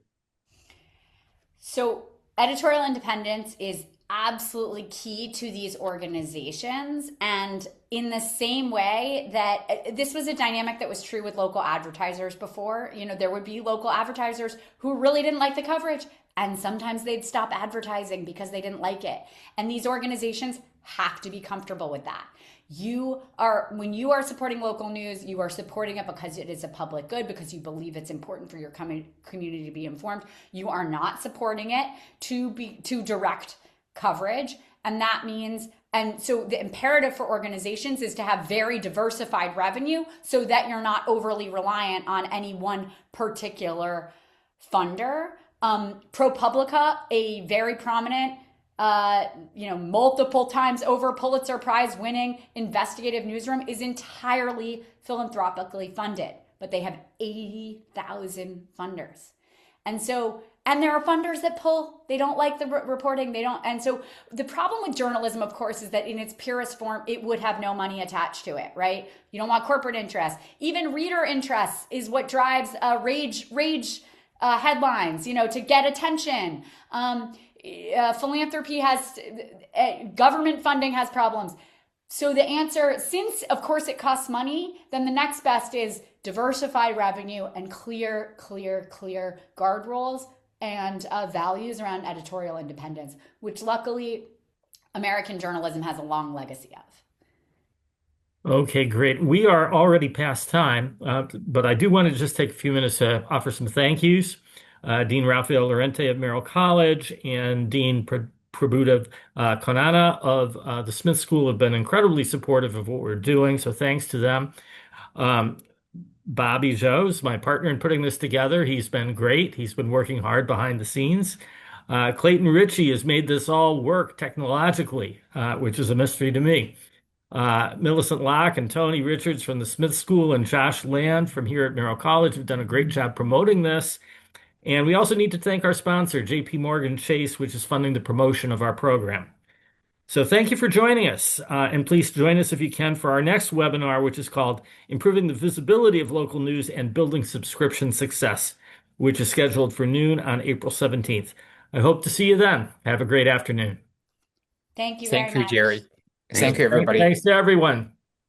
So, editorial independence is absolutely key to these organizations. And in the same way that this was a dynamic that was true with local advertisers before, there would be local advertisers who really didn't like the coverage. And sometimes they'd stop advertising because they didn't like it. And these organizations have to be comfortable with that. When you are supporting local news, you are supporting it because it is a public good, because you believe it's important for your community to be informed. You are not supporting it to direct coverage. And that means, and so the imperative for organizations is to have very diversified revenue so that you're not overly reliant on any one particular funder. ProPublica, a very prominent multiple times over Pulitzer Prize winning investigative newsroom, is entirely philanthropically funded, but they have 80,000 funders. And so And there are funders that pull. They don't like the reporting. They don't. And so the problem with journalism, of course, is that in its purest form, it would have no money attached to it, right? You don't want corporate interests. Even reader interests is what drives rage headlines, to get attention. Philanthropy has, government funding has problems. So the answer, since of course it costs money, then the next best is diversified revenue and clear guardrails and values around editorial independence, which luckily American journalism has a long legacy of. Okay, great. We are already past time, but I do want to just take a few minutes to offer some thank yous. Dean Rafael Lorente of Merrill College and Dean Prabhudev Konana of the Smith School have been incredibly supportive of what we're doing, so thanks to them. Bobby Joes, my partner in putting this together, he's been great. He's been working hard behind the scenes. Clayton Ritchie has made this all work technologically, which is a mystery to me. Millicent Locke and Tony Richards from the Smith School and Josh Land from here at Merrill College have done a great job promoting this. And we also need to thank our sponsor, JP Morgan Chase, which is funding the promotion of our program. So thank you for joining us. And please join us if you can for our next webinar, which is called Improving the Visibility of Local News and Building Subscription Success, which is scheduled for noon on April 17th. I hope to see you then. Have a great afternoon. Thank you very Thank you, much. Jerry. Thank you, everybody. Thanks to everyone.